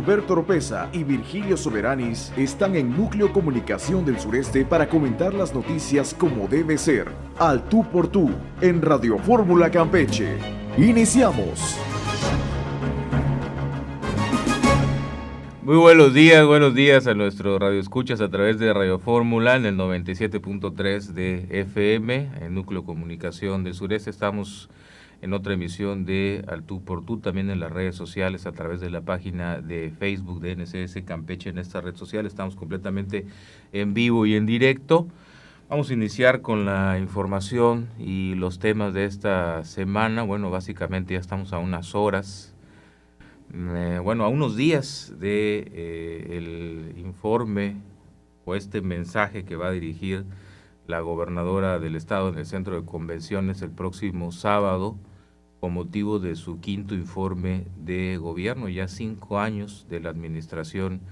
Roberto Oropesa y Virgilio Soberanis están en Núcleo Comunicación del Sureste para comentar las noticias como debe ser. Al tú por tú, en Radio Fórmula Campeche. ¡Iniciamos! Muy buenos días a nuestros radioescuchas a través de Radio Fórmula en el 97.3 de FM, en Núcleo Comunicación del Sureste. Estamos en otra emisión de Al Tú por Tú, también en las redes sociales, a través de la página de Facebook de NCS Campeche. En esta red social estamos completamente en vivo y en directo. Vamos a iniciar con la información y los temas de esta semana. Bueno, básicamente ya estamos a unas horas, a unos días de el informe o este mensaje que va a dirigir la gobernadora del estado en el centro de convenciones el próximo sábado con motivo de su quinto informe de gobierno, ya 5 años de la administración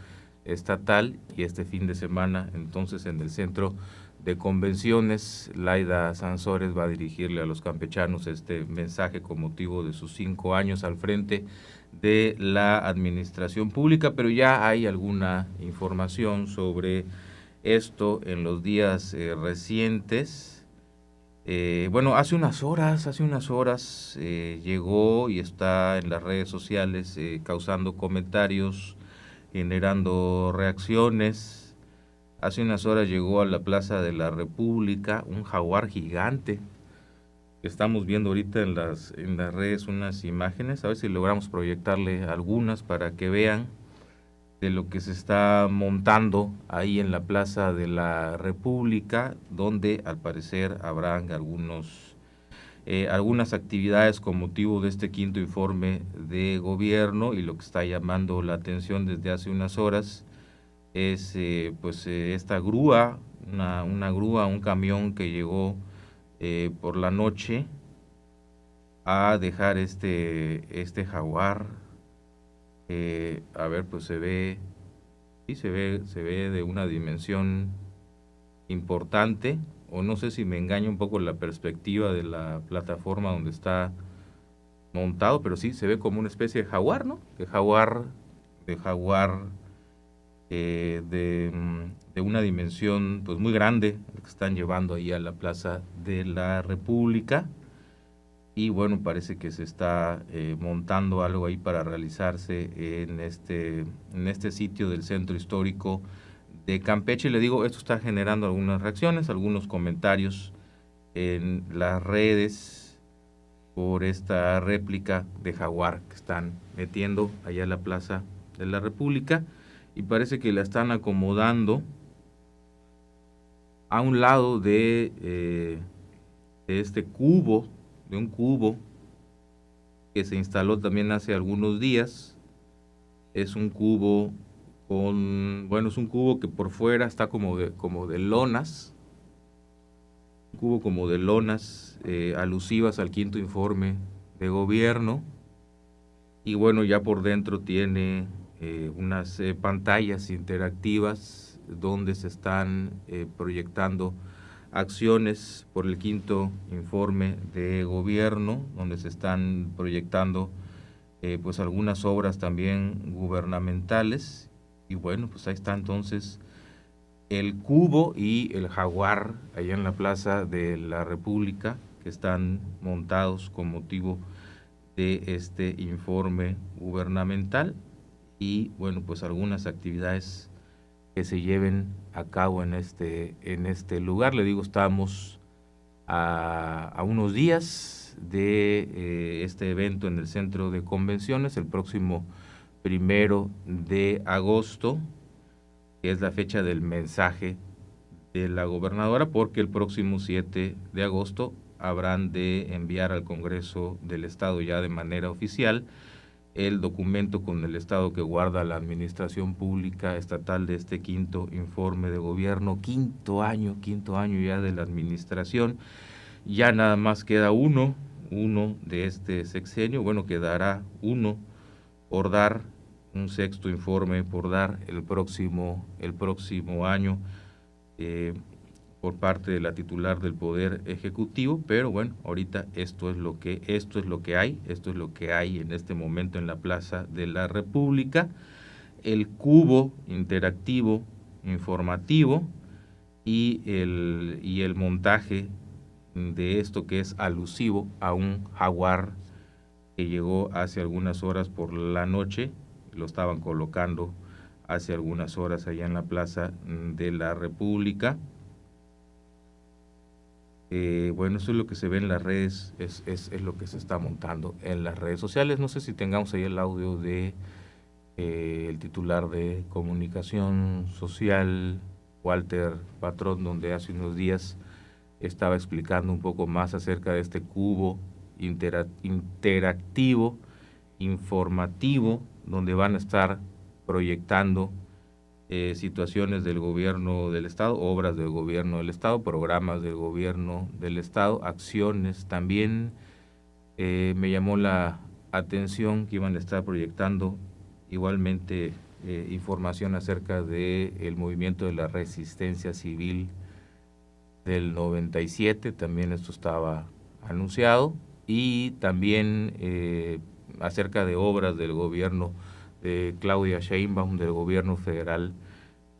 estatal, y este fin de semana entonces en el centro de convenciones Laida Sansores va a dirigirle a los campechanos este mensaje con motivo de sus 5 años al frente de la administración pública, pero ya hay alguna información sobre esto en los días recientes. Hace unas horas llegó y está en las redes sociales causando comentarios, generando reacciones. Hace unas horas llegó a la Plaza de la República un jaguar gigante. Estamos viendo ahorita en las redes unas imágenes, a ver si logramos proyectarle algunas para que vean de lo que se está montando ahí en la Plaza de la República, donde al parecer habrán algunas actividades con motivo de este quinto informe de gobierno, y lo que está llamando la atención desde hace unas horas es esta grúa, una grúa, un camión que llegó por la noche a dejar este jaguar. Se ve de una dimensión importante, o no sé si me engaña un poco la perspectiva de la plataforma donde está montado, pero sí se ve como una especie de jaguar, ¿no? De jaguar de una dimensión pues muy grande, que están llevando ahí a la Plaza de la República. Y bueno, parece que se está montando algo ahí para realizarse en este sitio del centro histórico de Campeche. Le digo, esto está generando algunas reacciones, algunos comentarios en las redes por esta réplica de jaguar que están metiendo allá en la Plaza de la República, y parece que la están acomodando a un lado de este cubo, de un cubo que se instaló también hace algunos días. Es un cubo es un cubo que por fuera está como de lonas, un cubo como de lonas alusivas al quinto informe de gobierno, y bueno, ya por dentro tiene unas pantallas interactivas donde se están proyectando acciones por el quinto informe de gobierno, donde se están proyectando algunas obras también gubernamentales. Y bueno, pues ahí está entonces el cubo y el jaguar allá en la Plaza de la República, que están montados con motivo de este informe gubernamental, y bueno, pues algunas actividades que se lleven a cabo en este lugar. Le digo, estamos a unos días de este evento en el centro de convenciones, el próximo 1 de agosto, que es la fecha del mensaje de la gobernadora, porque el próximo 7 de agosto habrán de enviar al Congreso del Estado ya de manera oficial el documento con el estado que guarda la administración pública estatal de este quinto informe de gobierno, quinto año ya de la administración. Ya nada más queda uno de este sexenio. Bueno, quedará uno por dar, un sexto informe por dar el próximo año por parte de la titular del Poder Ejecutivo, pero bueno, ahorita esto es lo que hay en este momento en la Plaza de la República. el cubo interactivo informativo y el montaje de esto, que es alusivo a un jaguar que llegó hace algunas horas por la noche. Lo estaban colocando hace algunas horas allá en la Plaza de la República. Bueno, eso es lo que se ve en las redes, es lo que se está montando en las redes sociales. No sé si tengamos ahí el audio de el titular de Comunicación Social, Walter Patrón, donde hace unos días estaba explicando un poco más acerca de este cubo interactivo, informativo, donde van a estar proyectando situaciones del gobierno del Estado, obras del gobierno del Estado, programas del gobierno del Estado, acciones. También me llamó la atención que iban a estar proyectando igualmente información acerca del movimiento de la resistencia civil del 97, también esto estaba anunciado, y también acerca de obras del gobierno de Claudia Sheinbaum, del gobierno federal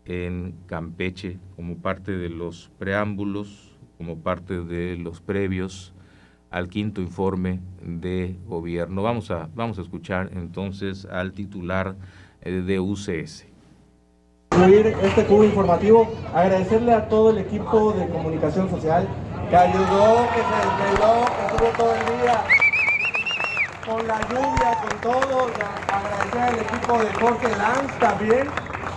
en Campeche, como parte de los preámbulos, como parte de los previos al quinto informe de gobierno. Vamos a escuchar entonces al titular de UCS. Este cubo informativo, agradecerle a todo el equipo de comunicación social que ayudó, que se desveló, que estuvo todo el día con la lluvia, con todo. Agradecer al equipo de Jorge Lanz también,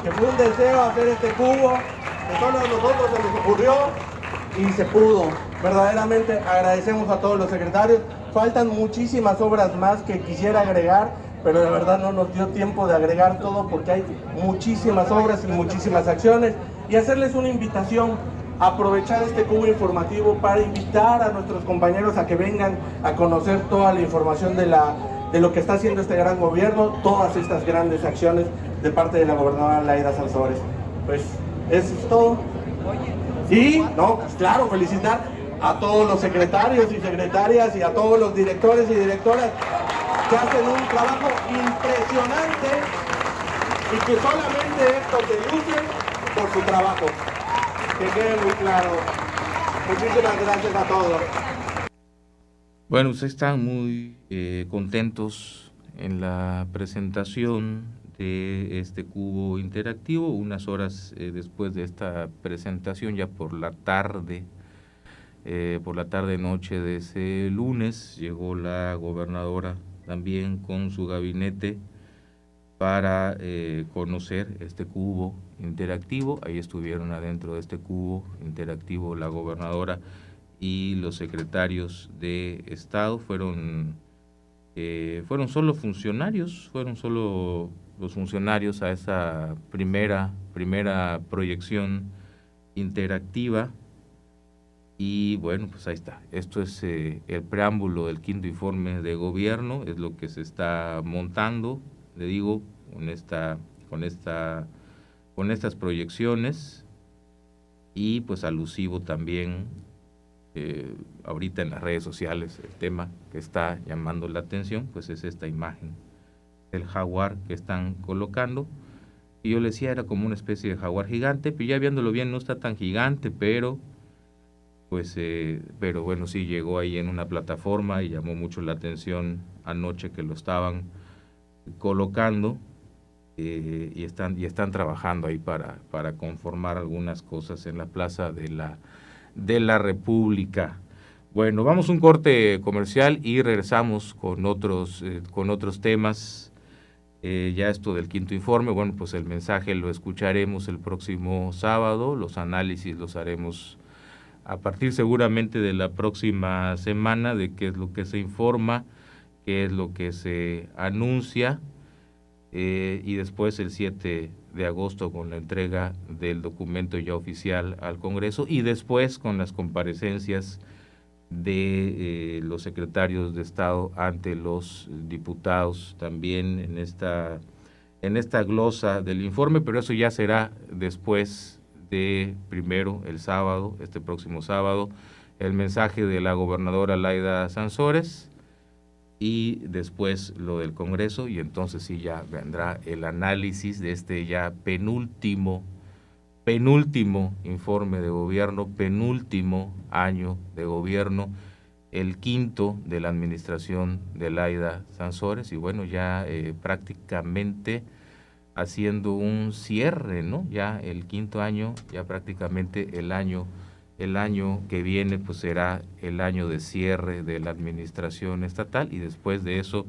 que fue un deseo hacer este cubo, que todos nosotros se nos ocurrió y se pudo. Verdaderamente agradecemos a todos los secretarios. Faltan muchísimas obras más que quisiera agregar, pero de verdad no nos dio tiempo de agregar todo porque hay muchísimas obras y muchísimas acciones. Y hacerles una invitación, aprovechar este cubo informativo para invitar a nuestros compañeros a que vengan a conocer toda la información de lo que está haciendo este gran gobierno, todas estas grandes acciones de parte de la gobernadora Laida Sansores. Pues eso es todo. Y, no, pues claro, felicitar a todos los secretarios y secretarias y a todos los directores y directoras que hacen un trabajo impresionante y que solamente esto se luce por su trabajo. Que quede muy claro. Muchísimas gracias a todos. Bueno, ustedes están muy contentos en la presentación de este cubo interactivo. Unas horas después de esta presentación, ya por la tarde noche de ese lunes, llegó la gobernadora también con su gabinete para conocer este cubo interactivo. Ahí estuvieron adentro de este cubo interactivo la gobernadora y los secretarios de Estado. Fueron solo funcionarios, los funcionarios a esa primera proyección interactiva. Y bueno, pues ahí está. Esto es el preámbulo del quinto informe de gobierno, es lo que se está montando, le digo, con estas proyecciones, y pues alusivo también ahorita en las redes sociales. El tema que está llamando la atención pues es esta imagen del jaguar que están colocando, y yo le decía era como una especie de jaguar gigante, pero ya viéndolo bien no está tan gigante, pero bueno, sí llegó ahí en una plataforma y llamó mucho la atención anoche que lo estaban colocando, y están trabajando ahí para conformar algunas cosas en la Plaza de la República. Bueno, vamos a un corte comercial y regresamos con otros temas. Ya esto del quinto informe, bueno, pues el mensaje lo escucharemos el próximo sábado, los análisis los haremos a partir seguramente de la próxima semana, de qué es lo que se informa, qué es lo que se anuncia, y después el 7 de agosto con la entrega del documento ya oficial al Congreso, y después con las comparecencias de los secretarios de Estado ante los diputados también en esta glosa del informe, pero eso ya será después de primero el sábado, este próximo sábado, el mensaje de la gobernadora Laida Sansores, y después lo del Congreso, y entonces sí ya vendrá el análisis de este ya penúltimo informe de gobierno, penúltimo año de gobierno, el quinto de la administración de Laida Sansores, y bueno, ya prácticamente haciendo un cierre, ¿no? Ya el quinto año, ya prácticamente el año que viene pues será el año de cierre de la administración estatal, y después de eso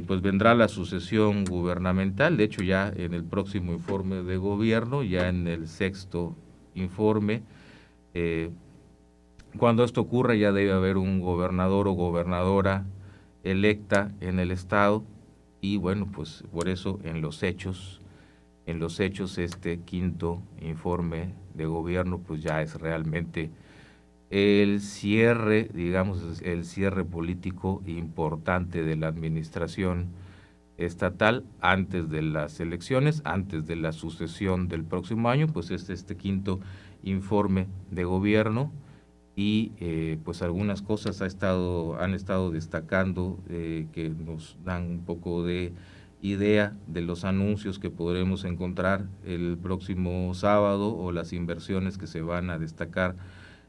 pues vendrá la sucesión gubernamental. De hecho, ya en el próximo informe de gobierno, ya en el sexto informe, cuando esto ocurra ya debe haber un gobernador o gobernadora electa en el estado, y bueno, pues por eso en los hechos este quinto informe de gobierno pues ya es realmente el cierre, digamos, el cierre político importante de la administración estatal antes de las elecciones, antes de la sucesión del próximo año, pues es este quinto informe de gobierno, y pues algunas cosas han estado destacando que nos dan un poco de idea de los anuncios que podremos encontrar el próximo sábado, o las inversiones que se van a destacar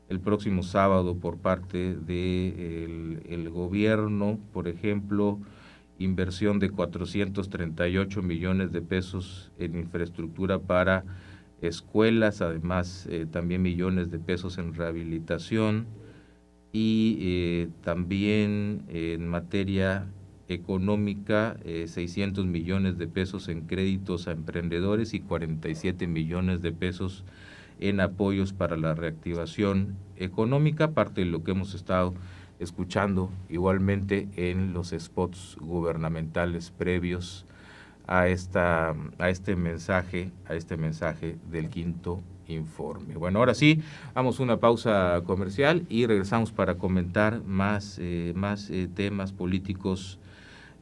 el próximo sábado por parte del gobierno. Por ejemplo, inversión de 438 millones de pesos en infraestructura para escuelas, además también millones de pesos en rehabilitación, y también en materia económica 600 millones de pesos en créditos a emprendedores y 47 millones de pesos en apoyos para la reactivación económica, parte de lo que hemos estado escuchando igualmente en los spots gubernamentales previos a este mensaje del quinto informe. Bueno, ahora sí, vamos a una pausa comercial y regresamos para comentar más temas políticos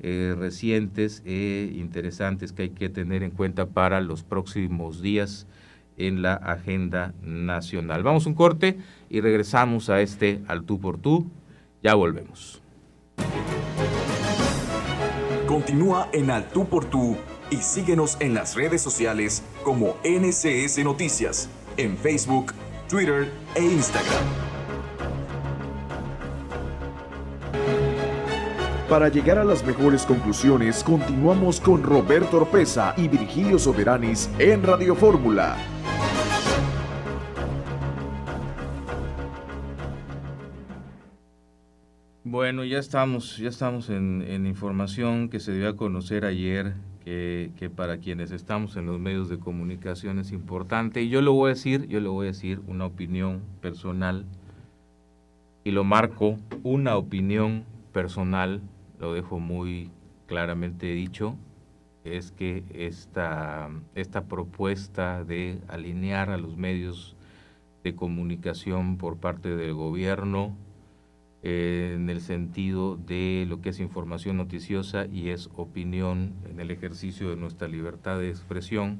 recientes e interesantes que hay que tener en cuenta para los próximos días en la agenda nacional. Vamos a un corte y regresamos a Al Tú por Tú. Ya volvemos. Continúa en Al Tú por Tú y síguenos en las redes sociales como NCS Noticias, en Facebook, Twitter e Instagram. Para llegar a las mejores conclusiones, continuamos con Roberto Oropeza y Virgilio Soberanis en Radio Fórmula. Bueno, ya estamos en información que se dio a conocer ayer, que para quienes estamos en los medios de comunicación es importante, y yo le voy a decir una opinión personal, y lo marco, una opinión personal, lo dejo muy claramente dicho, es que esta propuesta de alinear a los medios de comunicación por parte del gobierno en el sentido de lo que es información noticiosa y es opinión en el ejercicio de nuestra libertad de expresión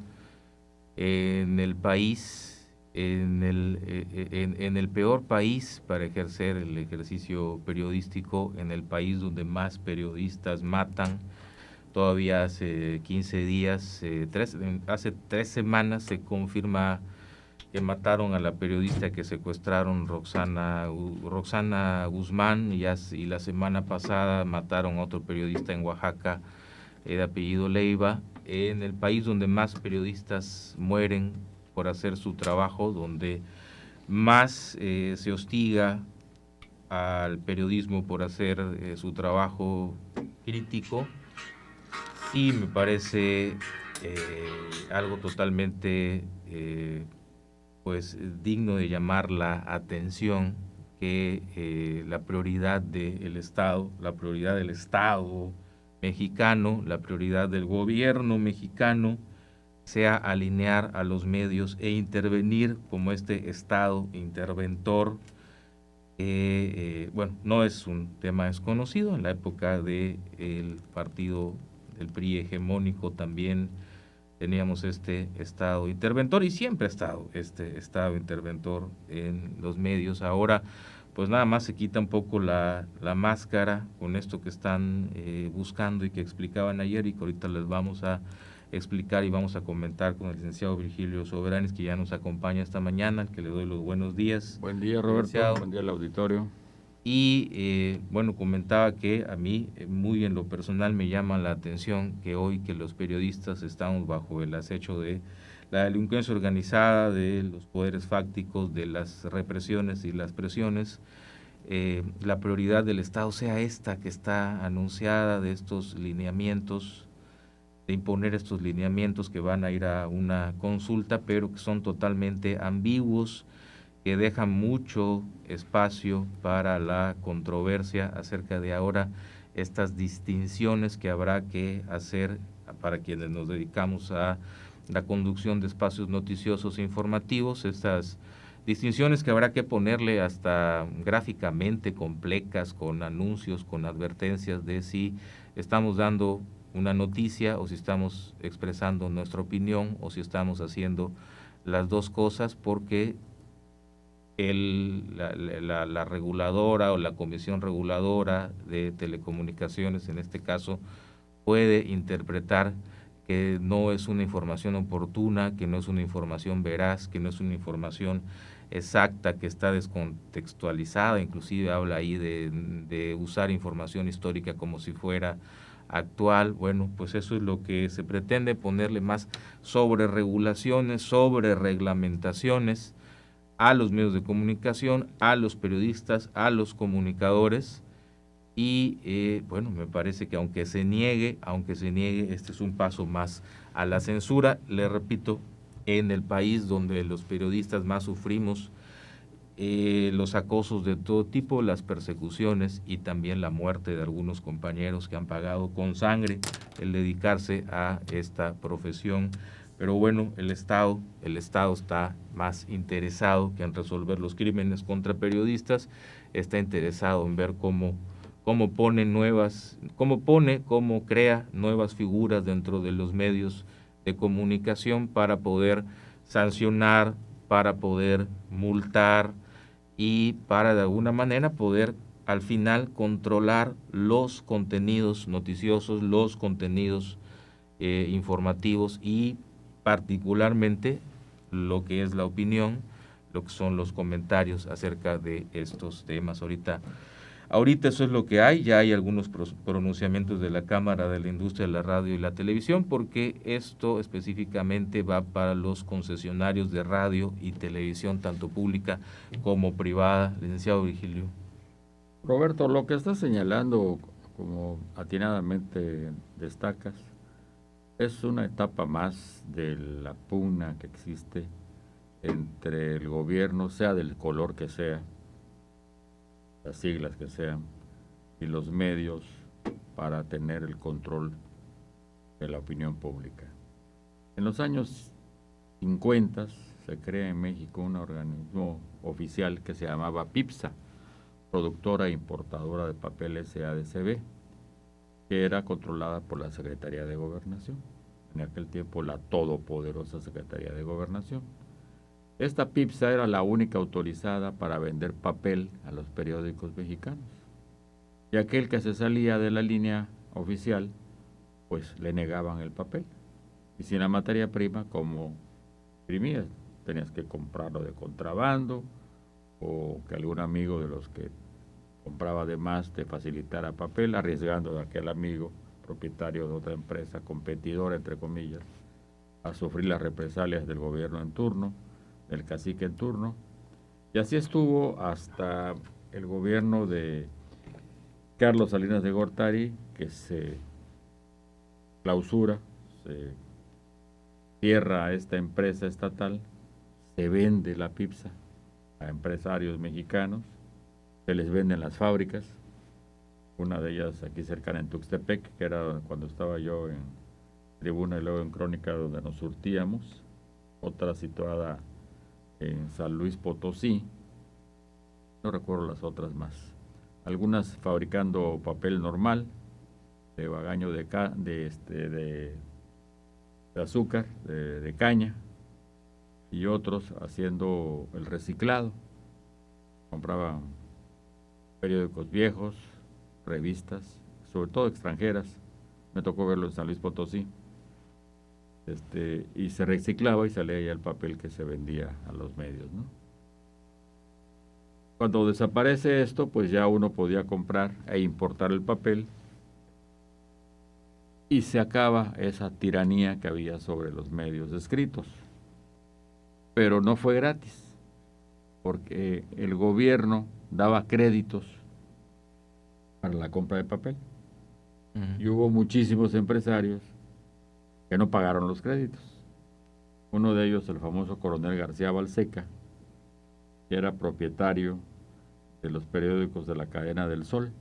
en el país, en el peor país para ejercer el ejercicio periodístico, en el país donde más periodistas matan. Todavía hace 15 días, hace 3 semanas se confirma que mataron a la periodista que secuestraron, Roxana Guzmán, y la semana pasada mataron a otro periodista en Oaxaca de apellido Leiva, en el país donde más periodistas mueren por hacer su trabajo, donde más se hostiga al periodismo por hacer su trabajo crítico. Y me parece algo totalmente pues digno de llamar la atención que la prioridad del Estado, la prioridad del Estado mexicano, la prioridad del gobierno mexicano sea alinear a los medios e intervenir como este Estado interventor. Bueno, no es un tema desconocido. En la época del partido del PRI hegemónico también teníamos este Estado interventor, y siempre ha estado este Estado interventor en los medios. Ahora, pues nada más se quita un poco la máscara con esto que están buscando y que explicaban ayer y que ahorita les vamos a explicar y vamos a comentar con el licenciado Virgilio Soberanis, que ya nos acompaña esta mañana, al que le doy los buenos días. Buen día, Roberto. Licenciado. Buen día al auditorio. Y bueno, comentaba que a mí muy en lo personal me llama la atención que hoy que los periodistas estamos bajo el acecho de la delincuencia organizada, de los poderes fácticos, de las represiones y las presiones, la prioridad del Estado sea esta que está anunciada, de estos lineamientos, de imponer estos lineamientos que van a ir a una consulta, pero que son totalmente ambiguos, que dejan mucho espacio para la controversia acerca de ahora estas distinciones que habrá que hacer para quienes nos dedicamos a la conducción de espacios noticiosos e informativos, estas distinciones que habrá que ponerle hasta gráficamente complejas, con anuncios, con advertencias de si estamos dando una noticia o si estamos expresando nuestra opinión o si estamos haciendo las dos cosas, porque la reguladora o la comisión reguladora de telecomunicaciones, en este caso, puede interpretar que no es una información oportuna, que no es una información veraz, que no es una información exacta, que está descontextualizada, inclusive habla ahí de usar información histórica como si fuera actual. Bueno, pues eso es lo que se pretende, ponerle más sobre regulaciones, sobre reglamentaciones a los medios de comunicación, a los periodistas, a los comunicadores, y bueno, me parece que aunque se niegue, este es un paso más a la censura. Le repito, en el país donde los periodistas más sufrimos los acosos de todo tipo, las persecuciones y también la muerte de algunos compañeros que han pagado con sangre el dedicarse a esta profesión. Pero bueno, el Estado está más interesado que en resolver los crímenes contra periodistas, está interesado en ver cómo crea nuevas figuras dentro de los medios de comunicación para poder sancionar, para poder multar y para de alguna manera poder al final controlar los contenidos noticiosos, los contenidos informativos y particularmente lo que es la opinión, lo que son los comentarios acerca de estos temas. Ahorita eso es lo que hay. Ya hay algunos pronunciamientos de la Cámara de la Industria de la Radio y la Televisión, porque esto específicamente va para los concesionarios de radio y televisión, tanto pública como privada. Licenciado Virgilio. Roberto, lo que estás señalando, como atinadamente destacas, es una etapa más de la pugna que existe entre el gobierno, sea del color que sea, las siglas que sean, y los medios para tener el control de la opinión pública. En los años 50 se crea en México un organismo oficial que se llamaba PIPSA, Productora e Importadora de Papel SADCB, que era controlada por la Secretaría de Gobernación, en aquel tiempo la todopoderosa Secretaría de Gobernación. Esta PIPSA era la única autorizada para vender papel a los periódicos mexicanos, y aquel que se salía de la línea oficial, pues le negaban el papel. Y sin la materia prima, ¿cómo imprimías? Tenías que comprarlo de contrabando, o que algún amigo de los que compraba de más te facilitara papel, arriesgando a aquel amigo, propietario de otra empresa, competidora entre comillas, a sufrir las represalias del gobierno en turno, del cacique en turno. Y así estuvo hasta el gobierno de Carlos Salinas de Gortari, que se clausura, se cierra esta empresa estatal, se vende la PIPSA a empresarios mexicanos, se les venden las fábricas, una de ellas aquí cercana en Tuxtepec, que era cuando estaba yo en Tribuna y luego en Crónica, donde nos surtíamos, otra situada en San Luis Potosí, no recuerdo las otras más, algunas fabricando papel normal, de bagaño de azúcar, de caña, y otros haciendo el reciclado. Compraban periódicos viejos, revistas, sobre todo extranjeras. Me tocó verlo en San Luis Potosí. Y se reciclaba y salía ya el papel que se vendía a los medios, ¿no? Cuando desaparece esto, pues ya uno podía comprar e importar el papel y se acaba esa tiranía que había sobre los medios escritos. Pero no fue gratis, porque el gobierno daba créditos para la compra de papel. Y hubo muchísimos empresarios que no pagaron los créditos. Uno de ellos, el famoso coronel García Balseca, que era propietario de los periódicos de la cadena del Sol,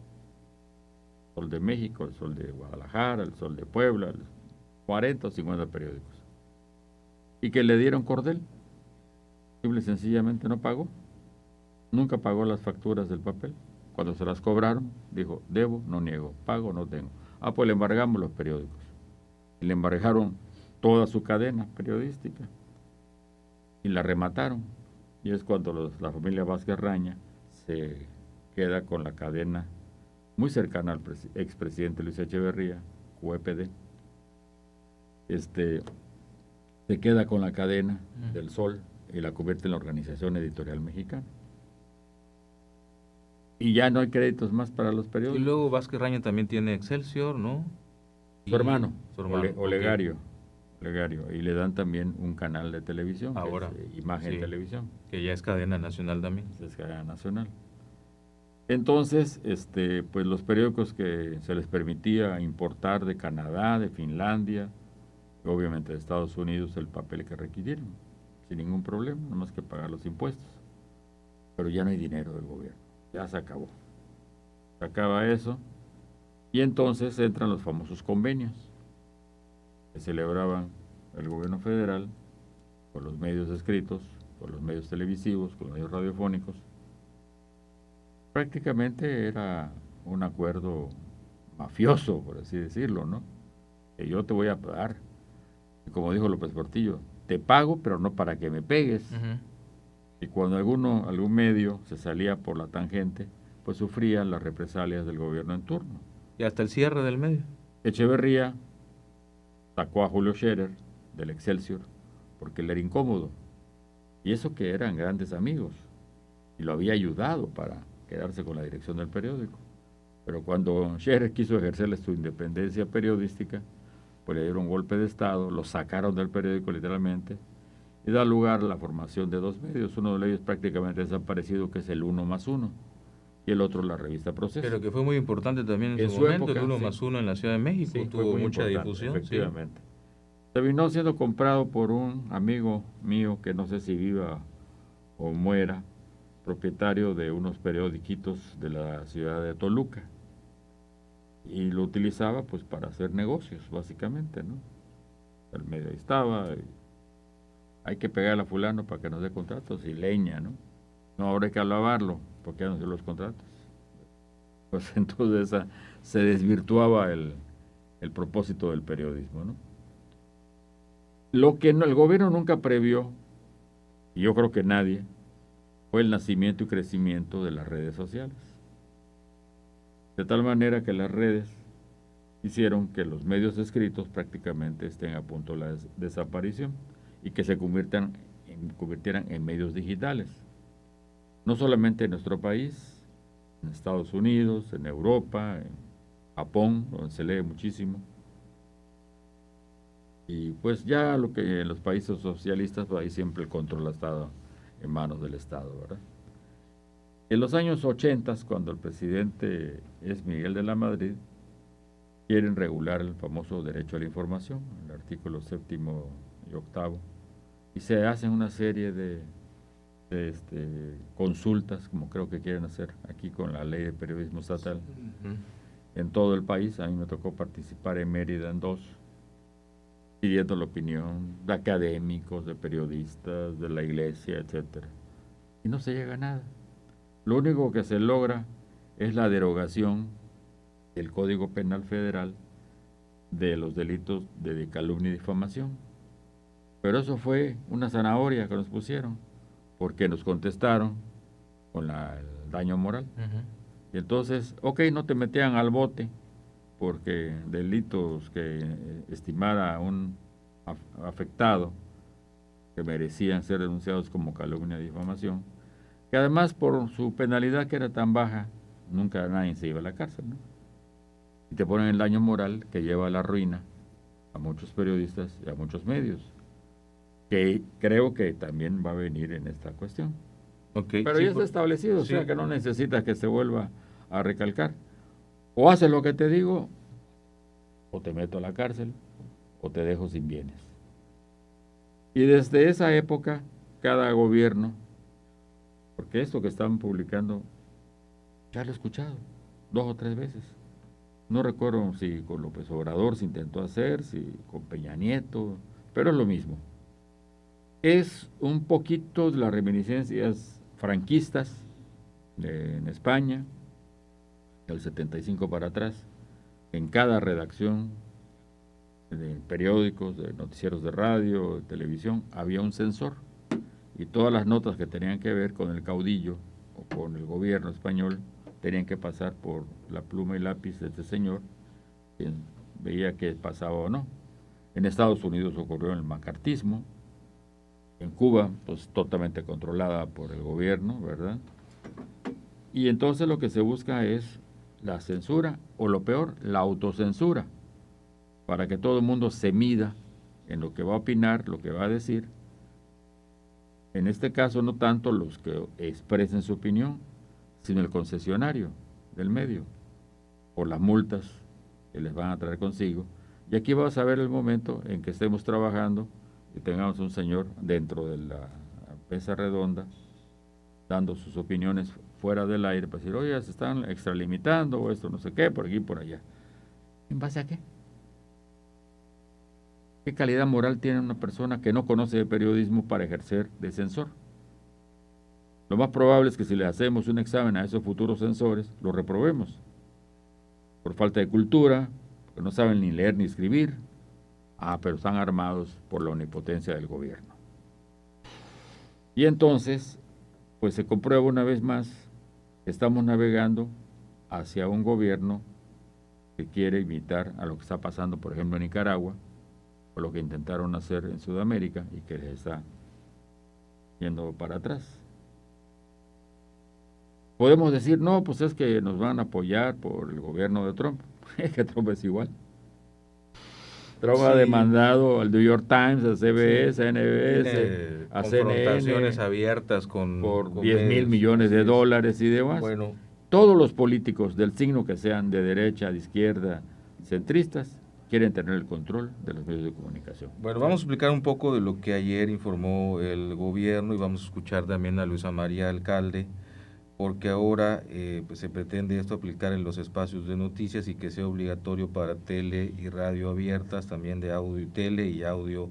Sol de México, el Sol de Guadalajara, el Sol de Puebla, 40 o 50 periódicos, y que le dieron cordel. Simple y sencillamente no pagó, nunca pagó las facturas del papel. Cuando se las cobraron, dijo, debo, no niego, pago, no tengo. Pues le embargamos los periódicos. Y le embargaron toda su cadena periodística. Y la remataron. Y es cuando la familia Vázquez Raña se queda con la cadena muy cercana al expresidente Luis Echeverría, UEPD. Se queda con la cadena del Sol y la convierte en la Organización Editorial Mexicana. Y ya no hay créditos más para los periódicos. Y luego Vázquez Raña también tiene Excelsior, ¿no? Su hermano, Olegario. Y le dan también un canal de televisión, ahora, que es Imagen Televisión. Que ya es cadena nacional también. Es cadena nacional. Entonces, pues los periódicos que se les permitía importar de Canadá, de Finlandia, obviamente de Estados Unidos, el papel que requirieron, sin ningún problema, nada más que pagar los impuestos. Pero ya no hay dinero del gobierno, ya se acabó. Se acaba eso, y entonces entran los famosos convenios que celebraban el gobierno federal con los medios escritos, con los medios televisivos, con los medios radiofónicos. Prácticamente era un acuerdo mafioso, por así decirlo, ¿no? Que yo te voy a pagar, como dijo López Portillo, te pago, pero no para que me pegues. Y cuando algún medio se salía por la tangente, pues sufría las represalias del gobierno en turno. Y hasta el cierre del medio. Echeverría sacó a Julio Scherer del Excelsior porque él era incómodo. Y eso que eran grandes amigos. Y lo había ayudado para quedarse con la dirección del periódico. Pero cuando Scherer quiso ejercer su independencia periodística, pues le dieron un golpe de Estado, lo sacaron del periódico literalmente, y da lugar a la formación de dos medios. Uno de ellos prácticamente desaparecido, que es el 1+1, y el otro la revista Proceso. Pero que fue muy importante también en su momento, época, el 1+1 en la Ciudad de México, sí, tuvo mucha difusión. Efectivamente. Se vino siendo comprado por un amigo mío que no sé si viva o muera, propietario de unos periodiquitos de la ciudad de Toluca, y lo utilizaba pues para hacer negocios, básicamente, ¿no? El medio ahí estaba, hay que pegar a fulano para que nos dé contratos, y leña, ¿no? No, ahora hay que alabarlo, porque ya no se los contratos. Pues entonces se desvirtuaba el propósito del periodismo, ¿no? Lo que el gobierno nunca previó, y yo creo que nadie, fue el nacimiento y crecimiento de las redes sociales. De tal manera que las redes hicieron que los medios escritos prácticamente estén a punto de la desaparición y que se convirtieran en medios digitales. No solamente en nuestro país, en Estados Unidos, en Europa, en Japón, donde se lee muchísimo. Y pues ya lo que en los países socialistas, pues ahí siempre el control ha estado en manos del Estado, ¿verdad? En los años 80, cuando el presidente es Miguel de la Madrid, quieren regular el famoso derecho a la información, el artículo 7º y 8º, y se hacen una serie de consultas, como creo que quieren hacer aquí con la ley de periodismo estatal, en todo el país. A mí me tocó participar en Mérida en 2, pidiendo la opinión de académicos, de periodistas, de la iglesia, etcétera. Y no se llega a nada. Lo único que se logra es la derogación del Código Penal Federal de los delitos de calumnia y difamación. Pero eso fue una zanahoria que nos pusieron, porque nos contestaron con el daño moral. Y entonces, no te metían al bote porque delitos que estimara un afectado que merecían ser denunciados como calumnia y difamación, que además por su penalidad que era tan baja, nunca nadie se iba a la cárcel, ¿no? Y te ponen el daño moral que lleva a la ruina a muchos periodistas y a muchos medios, que creo que también va a venir en esta cuestión. Pero sí, ya está establecido, sí. O sea que no necesitas que se vuelva a recalcar. O haces lo que te digo, o te meto a la cárcel, o te dejo sin bienes. Y desde esa época, cada gobierno, porque esto que están publicando, ya lo he escuchado 2 o 3 veces. No recuerdo si con López Obrador se intentó hacer, si con Peña Nieto, pero es lo mismo. Es un poquito de las reminiscencias franquistas en España, del 75 para atrás, en cada redacción de periódicos, de noticieros de radio, de televisión, había un censor y todas las notas que tenían que ver con el caudillo o con el gobierno español tenían que pasar por la pluma y lápiz de este señor, quien veía que pasaba o no. En Estados Unidos ocurrió el macartismo, en Cuba, pues totalmente controlada por el gobierno, ¿verdad? Y entonces lo que se busca es la censura, o lo peor, la autocensura, para que todo el mundo se mida en lo que va a opinar, lo que va a decir. En este caso, no tanto los que expresen su opinión, sino el concesionario del medio, por las multas que les van a traer consigo. Y aquí vamos a ver el momento en que estemos trabajando y tengamos un señor dentro de la mesa redonda dando sus opiniones fuera del aire para decir, oye, se están extralimitando o esto no sé qué, por aquí y por allá. ¿En base a qué? ¿Qué calidad moral tiene una persona que no conoce de periodismo para ejercer de censor? Lo más probable es que si le hacemos un examen a esos futuros censores, lo reprobemos. Por falta de cultura, porque no saben ni leer ni escribir. Pero están armados por la omnipotencia del gobierno. Y entonces, pues se comprueba una vez más que estamos navegando hacia un gobierno que quiere imitar a lo que está pasando, por ejemplo, en Nicaragua, o lo que intentaron hacer en Sudamérica y que les está yendo para atrás. Podemos decir, no, pues es que nos van a apoyar por el gobierno de Trump. Que Trump es igual. Trump ha demandado al New York Times, a CBS, a NBS, a confrontaciones CNN, abiertas por 10,000 millones de dólares y demás. Bueno, todos los políticos del signo que sean de derecha, de izquierda, centristas, quieren tener el control de los medios de comunicación. Bueno, vamos a explicar un poco de lo que ayer informó el gobierno y vamos a escuchar también a Luisa María Alcalde, porque ahora pues se pretende esto aplicar en los espacios de noticias y que sea obligatorio para tele y radio abiertas, también de audio y tele y audio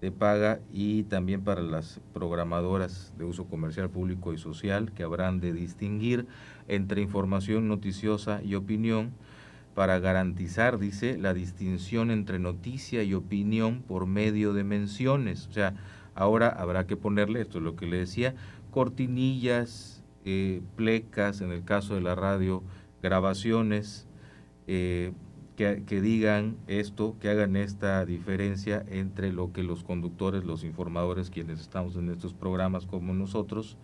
de paga, y también para las programadoras de uso comercial, público y social, que habrán de distinguir entre información noticiosa y opinión para garantizar, dice, la distinción entre noticia y opinión por medio de menciones. O sea, ahora habrá que ponerle, esto es lo que le decía, cortinillas, plecas, en el caso de la radio, grabaciones que digan esto, que hagan esta diferencia entre lo que los conductores, los informadores, quienes estamos en estos programas como nosotros,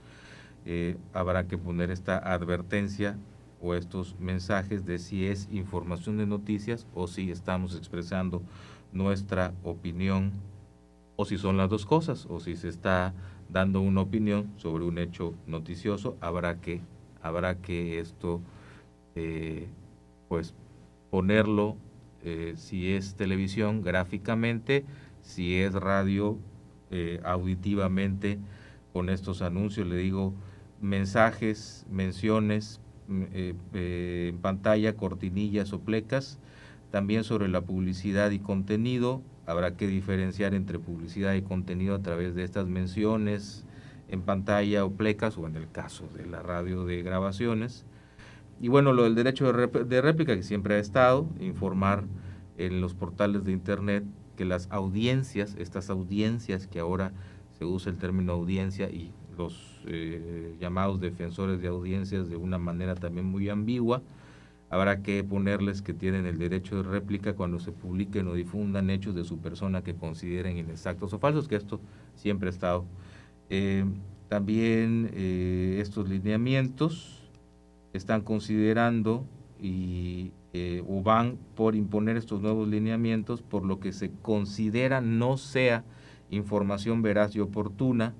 habrá que poner esta advertencia o estos mensajes de si es información de noticias o si estamos expresando nuestra opinión, o si son las dos cosas, o si se está dando una opinión sobre un hecho noticioso. Habrá que esto pues ponerlo, si es televisión, gráficamente, si es radio, auditivamente, con estos anuncios, le digo, mensajes, menciones en pantalla, cortinillas o plecas. También sobre la publicidad y contenido, habrá que diferenciar entre publicidad y contenido a través de estas menciones en pantalla o plecas, o en el caso de la radio, de grabaciones. Y bueno, lo del derecho de réplica, que siempre ha estado, informar en los portales de internet que las audiencias, estas audiencias que ahora se usa el término audiencia y los llamados defensores de audiencias de una manera también muy ambigua. Habrá que ponerles que tienen el derecho de réplica cuando se publiquen o difundan hechos de su persona que consideren inexactos o falsos, que esto siempre ha estado. También estos lineamientos están considerando o van por imponer estos nuevos lineamientos por lo que se considera no sea información veraz y oportuna,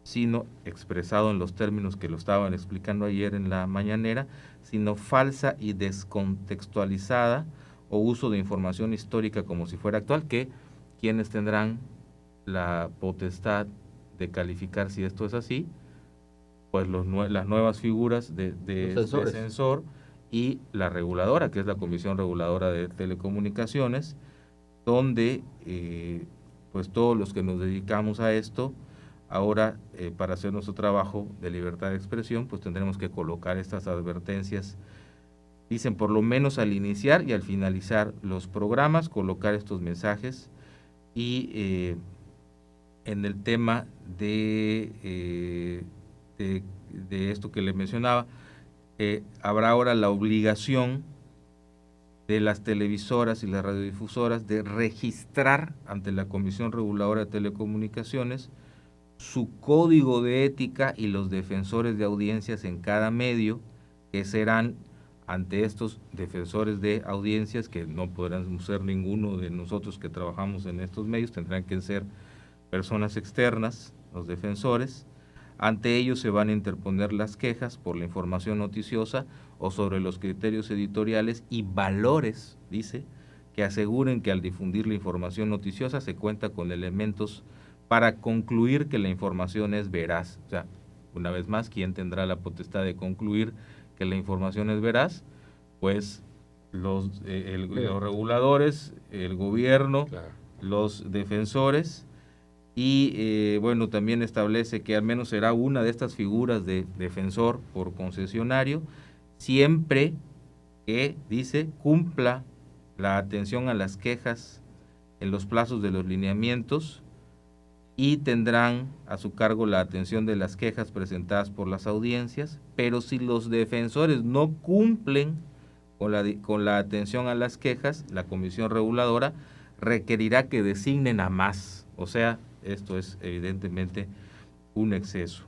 sino expresado en los términos que lo estaban explicando ayer en la mañanera, sino falsa y descontextualizada o uso de información histórica como si fuera actual, que quienes tendrán la potestad de calificar si esto es así, pues las nuevas figuras de censor y la reguladora, que es la Comisión Reguladora de Telecomunicaciones, donde pues todos los que nos dedicamos a esto, ahora para hacer nuestro trabajo de libertad de expresión, pues tendremos que colocar estas advertencias, dicen por lo menos al iniciar y al finalizar los programas, colocar estos mensajes. Y en el tema de esto que le mencionaba, habrá ahora la obligación de las televisoras y las radiodifusoras de registrar ante la Comisión Reguladora de Telecomunicaciones su código de ética y los defensores de audiencias en cada medio, que serán ante estos defensores de audiencias, que no podrán ser ninguno de nosotros que trabajamos en estos medios, tendrán que ser personas externas, los defensores. Ante ellos se van a interponer las quejas por la información noticiosa o sobre los criterios editoriales y valores, dice, que aseguren que al difundir la información noticiosa se cuenta con elementos para concluir que la información es veraz. O sea, una vez más, ¿quién tendrá la potestad de concluir que la información es veraz? Pues los reguladores, el gobierno, claro, los defensores. Y bueno, también establece que al menos será una de estas figuras de defensor por concesionario, siempre que, dice, cumpla la atención a las quejas en los plazos de los lineamientos, y tendrán a su cargo la atención de las quejas presentadas por las audiencias, pero si los defensores no cumplen con la atención a las quejas, la Comisión Reguladora requerirá que designen a más. O sea, esto es evidentemente un exceso.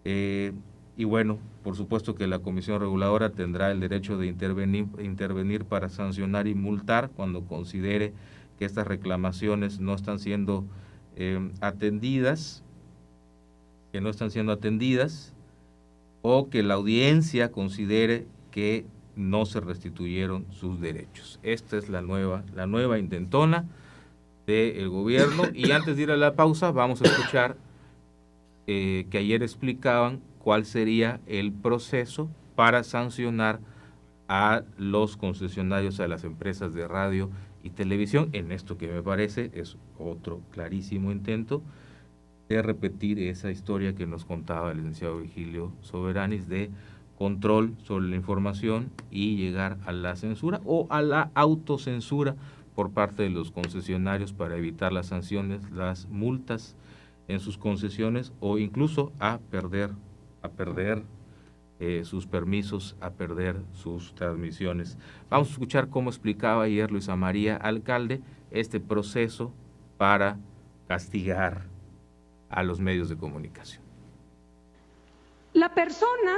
Y bueno, por supuesto que la Comisión Reguladora tendrá el derecho de intervenir para sancionar y multar cuando considere que estas reclamaciones no están siendo atendidas, o que la audiencia considere que no se restituyeron sus derechos. Esta es la nueva intentona del gobierno. Y antes de ir a la pausa, vamos a escuchar que ayer explicaban cuál sería el proceso para sancionar a los concesionarios, a las empresas de radio y televisión, en esto que me parece es otro clarísimo intento de repetir esa historia que nos contaba el licenciado Virgilio Soberanis de control sobre la información y llegar a la censura o a la autocensura por parte de los concesionarios para evitar las sanciones, las multas en sus concesiones o incluso a perder sus permisos, a perder sus transmisiones. Vamos a escuchar cómo explicaba ayer Luisa María Alcalde este proceso para castigar a los medios de comunicación. La persona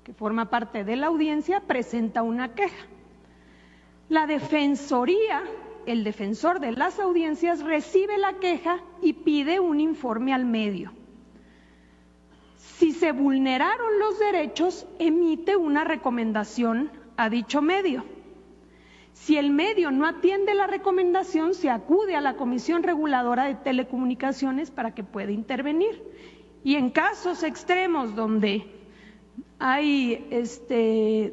que forma parte de la audiencia presenta una queja. La defensoría, el defensor de las audiencias, recibe la queja y pide un informe al medio. Si se vulneraron los derechos, emite una recomendación a dicho medio. Si el medio no atiende la recomendación, se acude a la Comisión Reguladora de Telecomunicaciones para que pueda intervenir. Y en casos extremos donde hay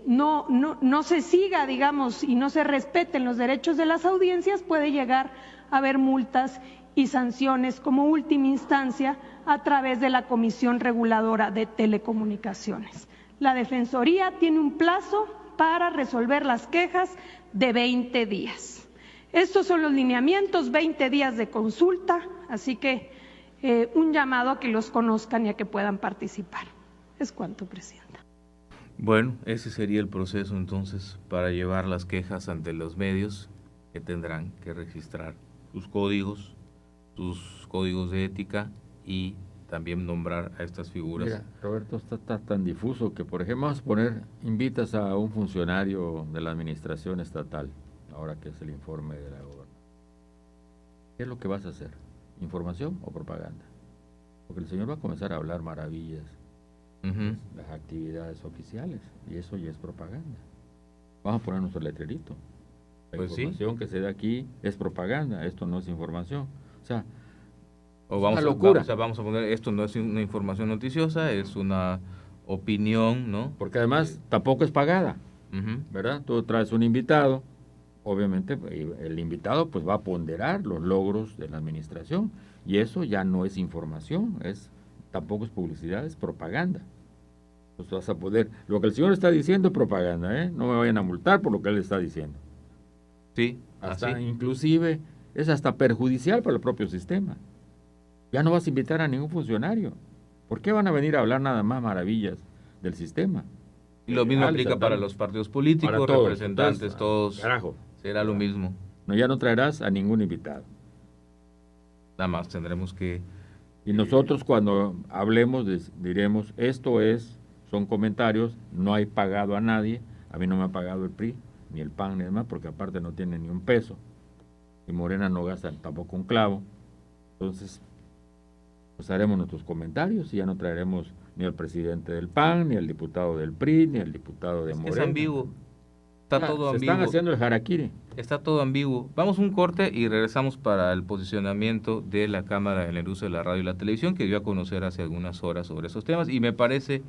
no se siga, digamos, y no se respeten los derechos de las audiencias, puede llegar a haber multas y sanciones como última instancia a través de la Comisión Reguladora de Telecomunicaciones. La Defensoría tiene un plazo para resolver las quejas de 20 días. Estos son los lineamientos, 20 días de consulta, así que un llamado a que los conozcan y a que puedan participar. Es cuanto, Presidenta. Bueno, ese sería el proceso entonces para llevar las quejas ante los medios, que tendrán que registrar sus códigos de ética y también nombrar a estas figuras. Mira, Roberto, está tan difuso que, por ejemplo, invitas a un funcionario de la administración estatal, ahora que es el informe de la gobernación. ¿Qué es lo que vas a hacer? ¿Información o propaganda? Porque el señor va a comenzar a hablar maravillas de las actividades oficiales, y eso ya es propaganda. Vamos a poner nuestro letrerito. La información que se da aquí es propaganda, esto no es información. O sea, una locura. Vamos a poner, esto no es una información noticiosa, es una opinión, ¿no? Porque además tampoco es pagada, ¿verdad? Tú traes un invitado, obviamente el invitado pues va a ponderar los logros de la administración, y eso ya no es información, tampoco es publicidad, es propaganda. Entonces vas a poder, lo que el señor está diciendo es propaganda, no me vayan a multar por lo que él está diciendo. Sí, Inclusive es hasta perjudicial para el propio sistema. Ya no vas a invitar a ningún funcionario. ¿Por qué van a venir a hablar nada más maravillas del sistema? Y lo mismo aplica para los partidos políticos, para todos, representantes, todos. Carajo. Será lo mismo. No, ya no traerás a ningún invitado. Nada más tendremos que... Y nosotros cuando hablemos diremos, son comentarios, no hay pagado a nadie, a mí no me ha pagado el PRI, ni el PAN, ni demás, porque aparte no tiene ni un peso, y Morena no gasta tampoco un clavo. Entonces, pues haremos nuestros comentarios y ya no traeremos ni al presidente del PAN, ni al diputado del PRI, ni al diputado de Morena. Es ambiguo, está todo ambiguo. Están haciendo el harakiri. Está todo ambiguo. Vamos a un corte y regresamos para el posicionamiento de la Cámara en el uso de la radio y la televisión, que dio a conocer hace algunas horas sobre esos temas, y me parece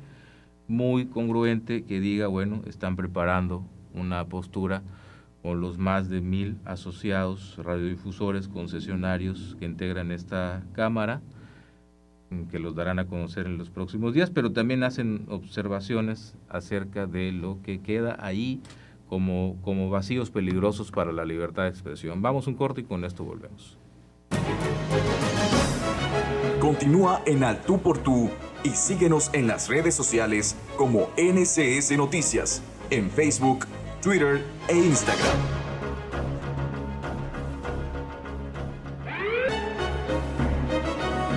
muy congruente que diga, bueno, están preparando una postura con los más de 1,000 asociados, radiodifusores, concesionarios que integran esta Cámara, que los darán a conocer en los próximos días, pero también hacen observaciones acerca de lo que queda ahí como vacíos peligrosos para la libertad de expresión. Vamos a un corte y con esto volvemos. Continúa en Al Tú por Tú y síguenos en las redes sociales como NCS Noticias, en Facebook, Twitter e Instagram.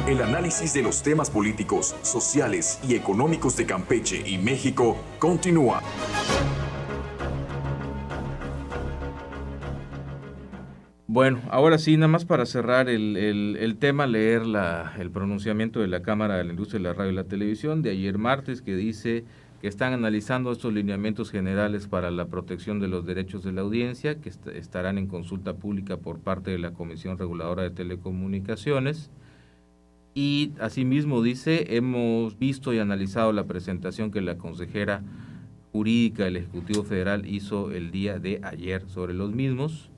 El análisis de los temas políticos, sociales y económicos de Campeche y México continúa. Bueno, ahora sí, nada más para cerrar el tema, leer el pronunciamiento de la Cámara de la Industria de la Radio y la Televisión de ayer martes, que dice que están analizando estos lineamientos generales para la protección de los derechos de la audiencia, que estarán en consulta pública por parte de la Comisión Reguladora de Telecomunicaciones. Y asimismo dice, hemos visto y analizado la presentación que la consejera jurídica del Ejecutivo Federal hizo el día de ayer sobre los mismos.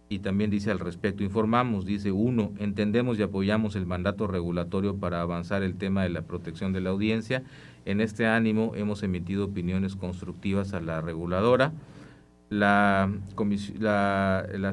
Y también dice al respecto, informamos, dice, 1, entendemos y apoyamos el mandato regulatorio para avanzar el tema de la protección de la audiencia. En este ánimo hemos emitido opiniones constructivas a la reguladora. La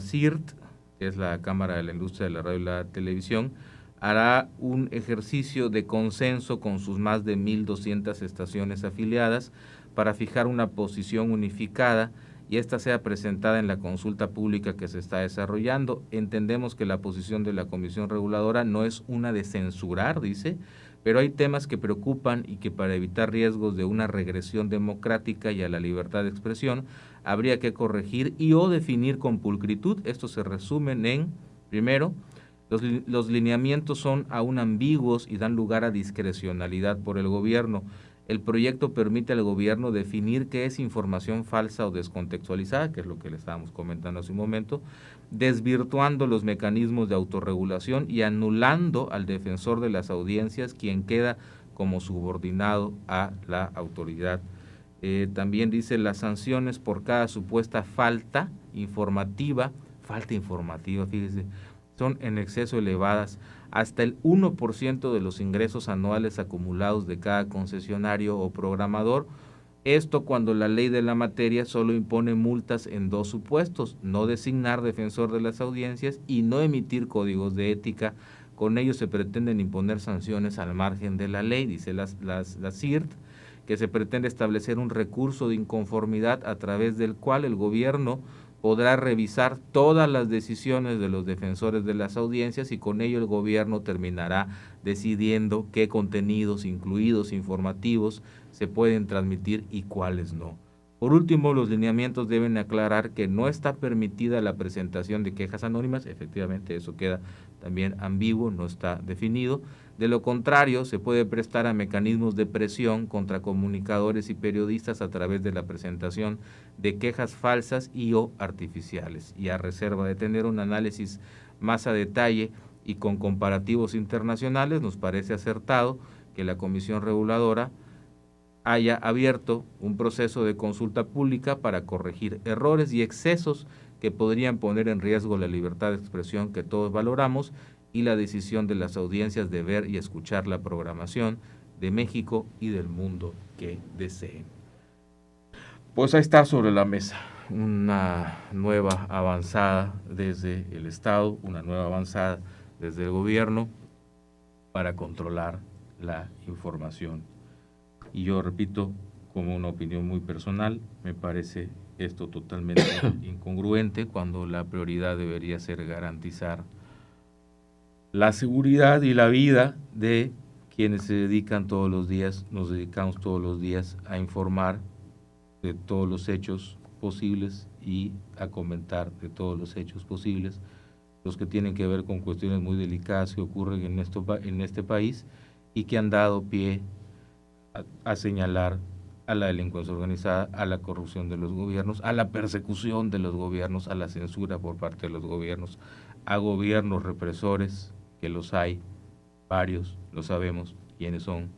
CIRT, que es la Cámara de la Industria de la Radio y la Televisión, hará un ejercicio de consenso con sus más de 1,200 estaciones afiliadas para fijar una posición unificada y esta sea presentada en la consulta pública que se está desarrollando. Entendemos que la posición de la Comisión Reguladora no es una de censurar, dice, pero hay temas que preocupan y que para evitar riesgos de una regresión democrática y a la libertad de expresión, habría que corregir y o definir con pulcritud. Estos se resumen en, primero, los lineamientos son aún ambiguos y dan lugar a discrecionalidad por el gobierno. El proyecto permite al gobierno definir qué es información falsa o descontextualizada, que es lo que le estábamos comentando hace un momento, desvirtuando los mecanismos de autorregulación y anulando al defensor de las audiencias, quien queda como subordinado a la autoridad. También dice las sanciones por cada supuesta falta informativa, fíjese, son en exceso elevadas, hasta el 1% de los ingresos anuales acumulados de cada concesionario o programador. Esto cuando la ley de la materia solo impone multas en 2 supuestos, no designar defensor de las audiencias y no emitir códigos de ética Con ello se pretenden imponer sanciones al margen de la ley, dice la CIRT, que se pretende establecer un recurso de inconformidad a través del cual el gobierno podrá revisar todas las decisiones de los defensores de las audiencias y con ello el gobierno terminará decidiendo qué contenidos, incluidos informativos, se pueden transmitir y cuáles no. Por último, los lineamientos deben aclarar que no está permitida la presentación de quejas anónimas, efectivamente eso queda también ambiguo, no está definido. De lo contrario, se puede prestar a mecanismos de presión contra comunicadores y periodistas a través de la presentación de quejas falsas y o artificiales, y a reserva de tener un análisis más a detalle y con comparativos internacionales, nos parece acertado que la Comisión Reguladora haya abierto un proceso de consulta pública para corregir errores y excesos que podrían poner en riesgo la libertad de expresión que todos valoramos y la decisión de las audiencias de ver y escuchar la programación de México y del mundo que deseen. Pues ahí está sobre la mesa una nueva avanzada desde el Estado, una nueva avanzada desde el gobierno para controlar la información. Y yo repito, como una opinión muy personal, me parece esto totalmente incongruente cuando la prioridad debería ser garantizar la seguridad y la vida de quienes se dedican todos los días, nos dedicamos todos los días a informar de todos los hechos posibles y a comentar de todos los hechos posibles, los que tienen que ver con cuestiones muy delicadas que ocurren en este país y que han dado pie a señalar a la delincuencia organizada, a la corrupción de los gobiernos, a la persecución de los gobiernos, a la censura por parte de los gobiernos, a gobiernos represores, que los hay, varios, lo sabemos quiénes son,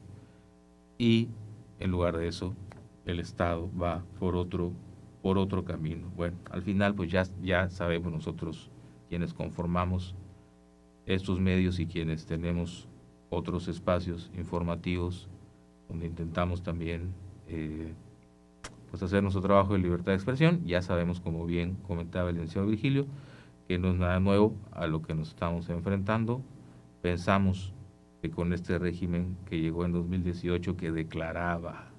y en lugar de eso, el Estado va por otro camino. Bueno, al final pues ya sabemos nosotros quienes conformamos estos medios y quienes tenemos otros espacios informativos donde intentamos también pues hacer nuestro trabajo de libertad de expresión. Ya sabemos, como bien comentaba el licenciado Virgilio, que no es nada nuevo a lo que nos estamos enfrentando. Pensamos que con este régimen que llegó en 2018, que declaraba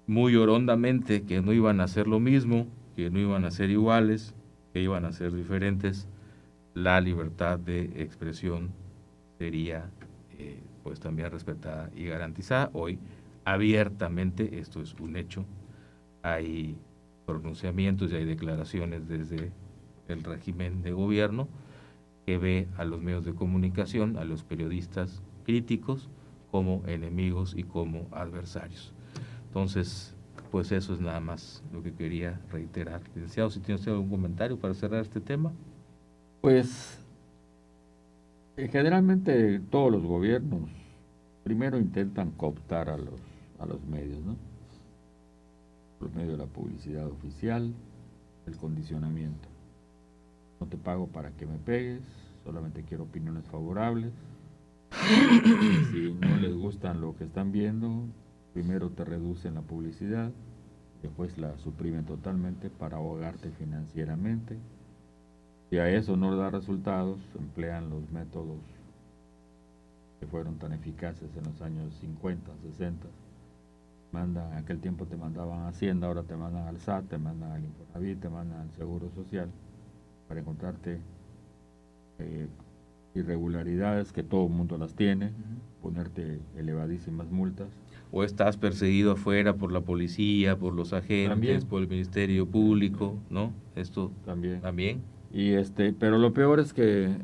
muy orondamente que no iban a hacer lo mismo, que no iban a ser iguales, que iban a ser diferentes, la libertad de expresión sería pues también respetada y garantizada. Hoy abiertamente esto es un hecho, hay pronunciamientos y hay declaraciones desde el régimen de gobierno que ve a los medios de comunicación, a los periodistas críticos como enemigos y como adversarios. Entonces, pues eso es nada más lo que quería reiterar. Licenciado, si tiene usted algún comentario para cerrar este tema. Pues generalmente todos los gobiernos primero intentan cooptar a los medios, ¿no? Por medio de la publicidad oficial, el condicionamiento. No te pago para que me pegues, solamente quiero opiniones favorables. Si no les gustan lo que están viendo, primero te reducen la publicidad, después la suprimen totalmente para ahogarte financieramente. Si a eso no da resultados, emplean los métodos que fueron tan eficaces en los años 50, 60. En aquel tiempo te mandaban a Hacienda, ahora te mandan al SAT, te mandan al Infonavit, te mandan al Seguro Social, para encontrarte irregularidades que todo el mundo las tiene, ponerte elevadísimas multas. O estás perseguido afuera por la policía, por los agentes, también por el Ministerio Público, ¿no? Esto también. Y pero lo peor es que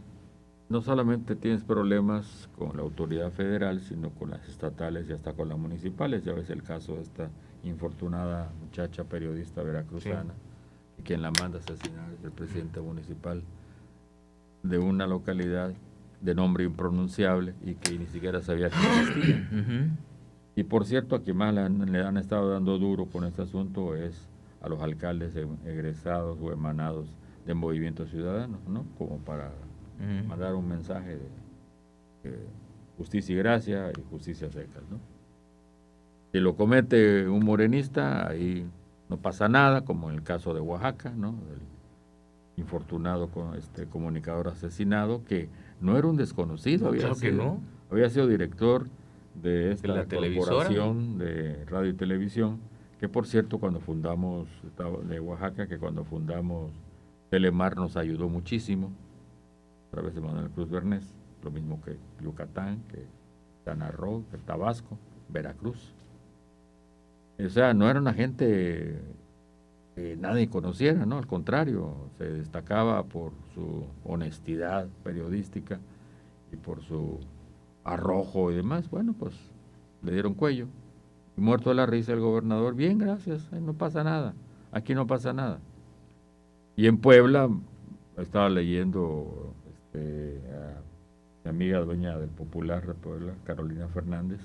no solamente tienes problemas con la autoridad federal, sino con las estatales y hasta con las municipales. Ya ves el caso de esta infortunada muchacha periodista veracruzana, sí, quien la manda a asesinar es el presidente municipal de una localidad de nombre impronunciable y que ni siquiera sabía que existía. Y por cierto, a quien más le han estado dando duro con este asunto es a los alcaldes egresados o emanados de Movimiento Ciudadano, ¿no? Como para mandar un mensaje de justicia y gracia y justicia secas, ¿no? Si lo comete un morenista, ahí no pasa nada, como en el caso de Oaxaca, ¿no? El infortunado comunicador asesinado, que no era un desconocido, había sido director de esta la corporación de radio y televisión, que por cierto cuando fundamos, de Oaxaca, que cuando fundamos Telemar nos ayudó muchísimo, a través de Manuel Cruz Bernés, lo mismo que Yucatán, que Quintana Roo, que Tabasco, Veracruz. O sea, no era una gente que nadie conociera, ¿no? Al contrario, se destacaba por su honestidad periodística y por su arrojo y demás. Bueno, pues le dieron cuello. Y muerto de la risa el gobernador, bien, gracias, no pasa nada, aquí no pasa nada. Y en Puebla, estaba leyendo a mi amiga dueña del Popular de Puebla, Carolina Fernández,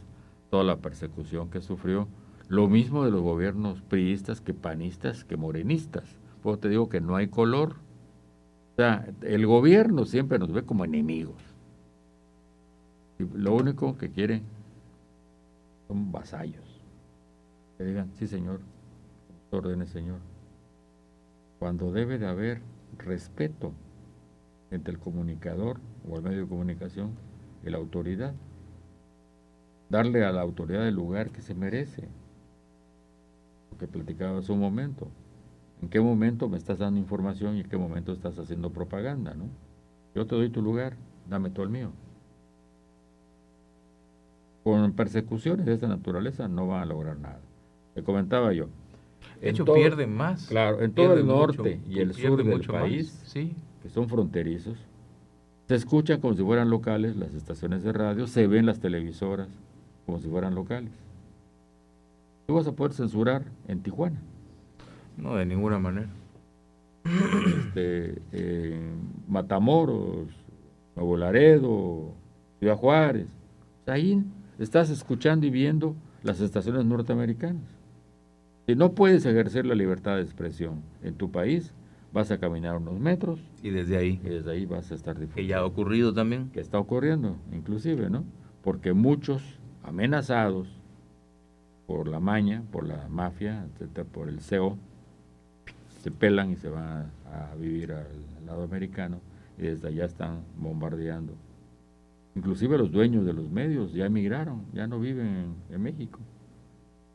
toda la persecución que sufrió. Lo mismo de los gobiernos priistas que panistas que morenistas. Pues te digo que no hay color. O sea, el gobierno siempre nos ve como enemigos. Y lo único que quieren son vasallos. Que digan, sí señor, órdenes señor. Cuando debe de haber respeto entre el comunicador o el medio de comunicación y la autoridad. Darle a la autoridad el lugar que se merece. Lo que platicaba hace un momento. ¿En qué momento me estás dando información y en qué momento estás haciendo propaganda, ¿no? Yo te doy tu lugar, dame tú el mío. Con persecuciones de esta naturaleza no van a lograr nada. Te comentaba yo. De hecho, pierden más. Claro, en todo el norte y el sur del país, sí, que son fronterizos, se escuchan como si fueran locales las estaciones de radio, se ven las televisoras como si fueran locales. ¿Tú vas a poder censurar en Tijuana? No, de ninguna manera. Matamoros, Nuevo Laredo, Ciudad Juárez. Ahí estás escuchando y viendo las estaciones norteamericanas. Si no puedes ejercer la libertad de expresión en tu país, vas a caminar unos metros. Y desde ahí vas a estar difundiendo. Que ya ha ocurrido también. Que está ocurriendo, inclusive, ¿no? Porque muchos amenazados por la maña, por la mafia, etcétera, por el CEO, se pelan y se van a vivir al lado americano y desde allá están bombardeando. Inclusive los dueños de los medios ya emigraron, ya no viven en México.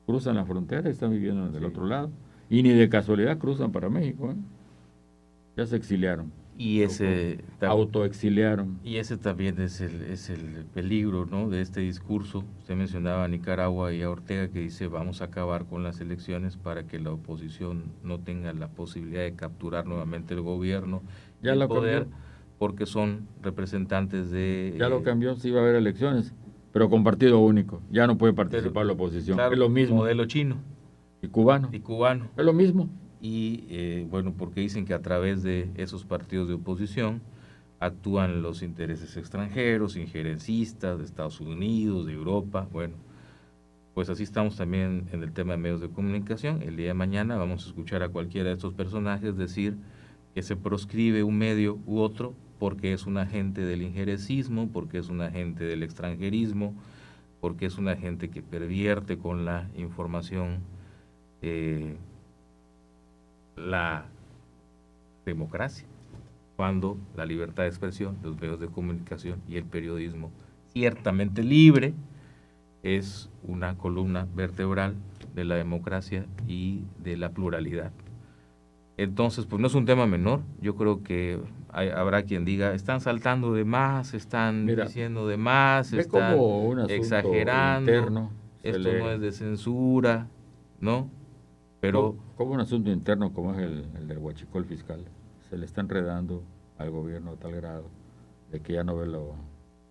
Cruzan la frontera y están viviendo del otro lado. Y ni de casualidad cruzan para México, ¿eh? Ya se exiliaron. Y autoexiliaron. Y ese también es el peligro, ¿no?, de este discurso. Usted mencionaba a Nicaragua y a Ortega, que dice vamos a acabar con las elecciones para que la oposición no tenga la posibilidad de capturar nuevamente el gobierno y el poder, porque son representantes de... Ya lo cambió, sí va a haber elecciones, pero con partido único. Ya no puede participar la oposición. Claro, es lo mismo. Modelo chino. Y cubano. Es lo mismo. Y bueno, porque dicen que a través de esos partidos de oposición actúan los intereses extranjeros, injerencistas de Estados Unidos, de Europa. Bueno, pues así estamos también en el tema de medios de comunicación. El día de mañana vamos a escuchar a cualquiera de estos personajes decir que se proscribe un medio u otro porque es un agente del injerencismo, porque es un agente del extranjerismo, porque es un agente que pervierte con la información la democracia, cuando la libertad de expresión, los medios de comunicación y el periodismo ciertamente libre es una columna vertebral de la democracia y de la pluralidad. Entonces, pues no es un tema menor. Yo creo que habrá quien diga, están saltando de más, están diciendo de más, están exagerando, interno, esto no es de censura, ¿no? Pero como un asunto interno como es el del huachicol fiscal, se le está enredando al gobierno a tal grado de que ya no ve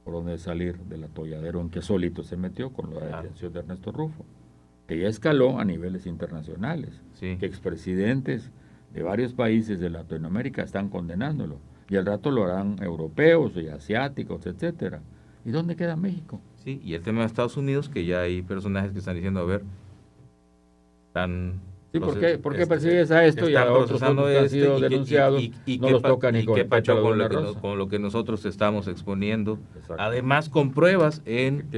por dónde salir del atolladero en que solito se metió con la detención de Ernesto Rufo, que ya escaló a niveles internacionales, que expresidentes de varios países de Latinoamérica están condenándolo, y al rato lo harán europeos y asiáticos, etcétera. ¿Y dónde queda México? Sí, y el tema de Estados Unidos, que ya hay personajes que están diciendo, a ver, Sí, ¿por qué persigues a esto y a otros que han sido denunciados y no los toca ni con qué pasó con lo que nosotros estamos exponiendo? Exacto. Además con pruebas en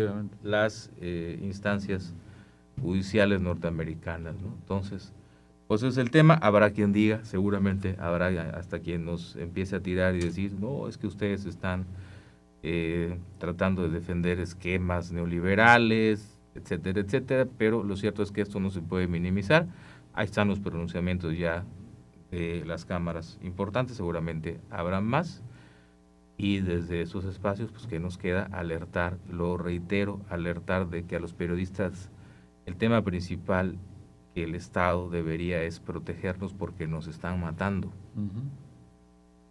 las instancias judiciales norteamericanas, ¿no? Entonces, pues ese es el tema. Habrá quien diga, seguramente habrá hasta quien nos empiece a tirar y decir, no, es que ustedes están tratando de defender esquemas neoliberales, etcétera, etcétera, pero lo cierto es que esto no se puede minimizar. Ahí están los pronunciamientos ya de las cámaras importantes, seguramente habrán más, y desde esos espacios, pues que nos queda alertar, lo reitero, alertar de que a los periodistas el tema principal que el Estado debería es protegernos porque nos están matando.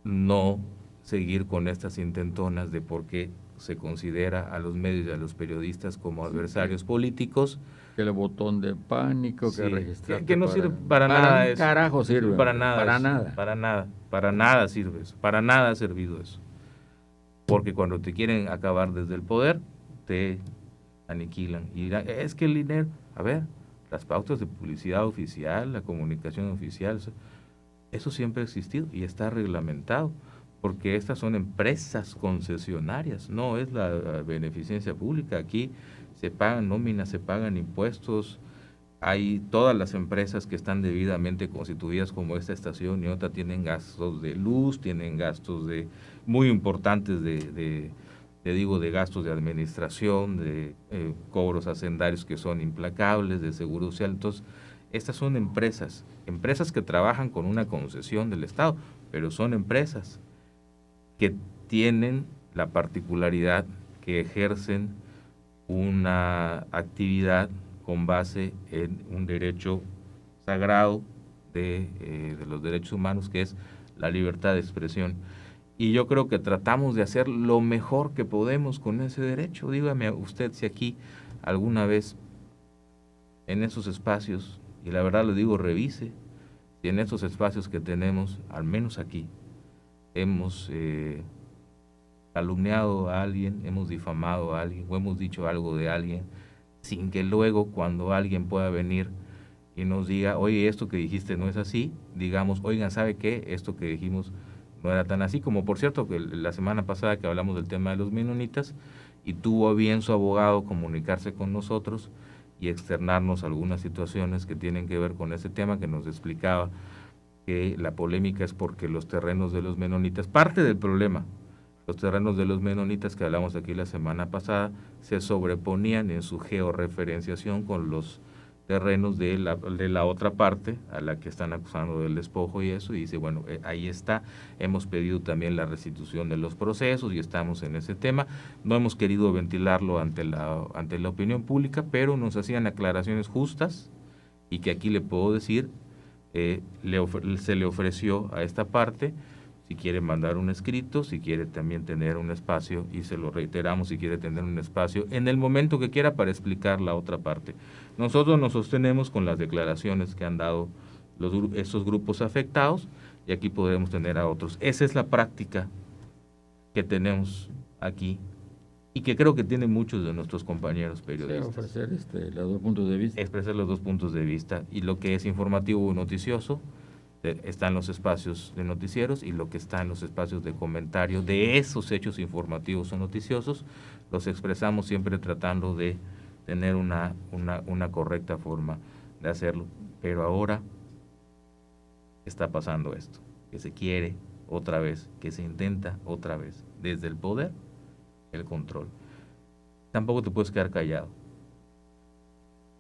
No seguir con estas intentonas de por qué se considera a los medios y a los periodistas como adversarios políticos. Que el botón de pánico, Sí, que registrar. que no sirve para nada eso. Carajo sirve. Para nada. Para eso, nada. Para nada sirve eso. Para nada ha servido eso. Porque cuando te quieren acabar desde el poder, te aniquilan. Y dirán, es que el dinero... A ver, las pautas de publicidad oficial, la comunicación oficial, eso siempre ha existido y está reglamentado. Porque estas son empresas concesionarias, no es la beneficencia pública. Aquí se pagan nóminas, se pagan impuestos, hay todas las empresas que están debidamente constituidas como esta estación y otra tienen gastos de luz, tienen gastos muy importantes de gastos de administración, de cobros hacendarios que son implacables, de seguro social. Entonces, estas son empresas que trabajan con una concesión del Estado, pero son empresas que tienen la particularidad que ejercen una actividad con base en un derecho sagrado de los derechos humanos, que es la libertad de expresión. Y yo creo que tratamos de hacer lo mejor que podemos con ese derecho. Dígame usted si aquí alguna vez en esos espacios, y la verdad lo digo, revise, si en esos espacios que tenemos, al menos aquí, hemos calumniado a alguien, hemos difamado a alguien o hemos dicho algo de alguien, sin que luego cuando alguien pueda venir y nos diga, oye, esto que dijiste no es así, digamos, oigan, ¿sabe qué? Esto que dijimos no era tan así, como por cierto que la semana pasada que hablamos del tema de los menonitas y tuvo a bien su abogado comunicarse con nosotros y externarnos algunas situaciones que tienen que ver con ese tema, que nos explicaba que la polémica es porque los terrenos de los menonitas, parte del problema, los terrenos de los menonitas que hablamos aquí la semana pasada, se sobreponían en su georreferenciación con los terrenos de la otra parte a la que están acusando del despojo y eso, y dice, bueno, ahí está, hemos pedido también la restitución de los procesos y estamos en ese tema, no hemos querido ventilarlo ante la opinión pública, pero nos hacían aclaraciones justas y que aquí le puedo decir, se le ofreció a esta parte, si quiere mandar un escrito, si quiere también tener un espacio, y se lo reiteramos, si quiere tener un espacio en el momento que quiera para explicar la otra parte. Nosotros nos sostenemos con las declaraciones que han dado esos grupos afectados y aquí podremos tener a otros. Esa es la práctica que tenemos aquí y que creo que tienen muchos de nuestros compañeros periodistas. Sí, ofrecer los dos puntos de vista. Expresar los dos puntos de vista, y lo que es informativo o noticioso está en los espacios de noticieros, y lo que está en los espacios de comentario de esos hechos informativos o noticiosos los expresamos siempre tratando de tener una correcta forma de hacerlo. Pero ahora está pasando esto, que se quiere otra vez, que se intenta otra vez desde el poder el control. Tampoco te puedes quedar callado.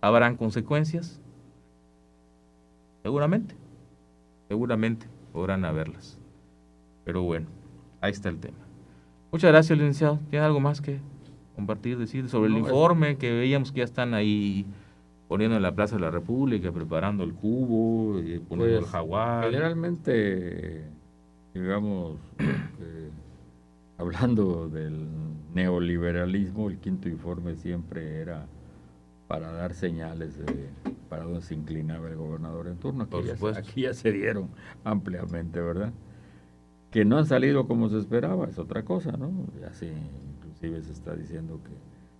¿Habrán consecuencias? Seguramente podrán haberlas. Pero bueno, ahí está el tema. Muchas gracias, licenciado. ¿Tiene algo más que compartir, decir sobre el informe que veíamos que ya están ahí poniendo en la Plaza de la República, preparando el cubo, poniendo el jaguar? Generalmente, digamos, hablando del neoliberalismo, el quinto informe siempre era para dar señales de para dónde se inclinaba el gobernador en turno. Aquí ya se dieron ampliamente, ¿verdad? Que no han salido como se esperaba, es otra cosa, ¿no? Ya sí, inclusive se está diciendo que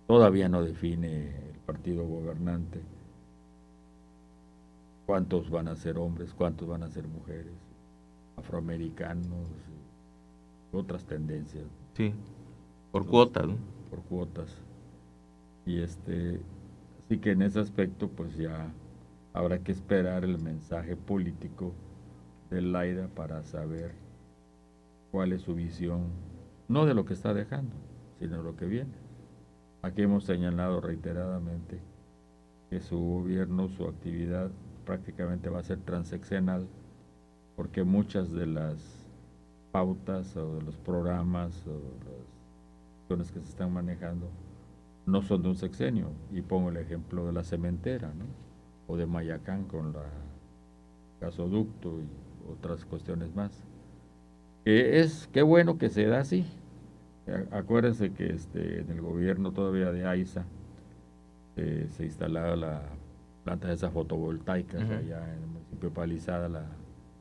todavía no define el partido gobernante cuántos van a ser hombres, cuántos van a ser mujeres, afroamericanos, otras tendencias. Sí, por cuotas, ¿no? Por cuotas. Y así que en ese aspecto pues ya habrá que esperar el mensaje político de Laida para saber cuál es su visión, no de lo que está dejando, sino lo que viene. Aquí hemos señalado reiteradamente que su gobierno, su actividad prácticamente va a ser transeccional, porque muchas de las pautas o de los programas o las acciones que se están manejando no son de un sexenio. Y pongo el ejemplo de la cementera, ¿no? O de Mayacán con el gasoducto y otras cuestiones más. Qué bueno que se da así. Acuérdense que en el gobierno todavía de AISA se instalaba la planta de esas fotovoltaicas allá en el municipio de Palizada, la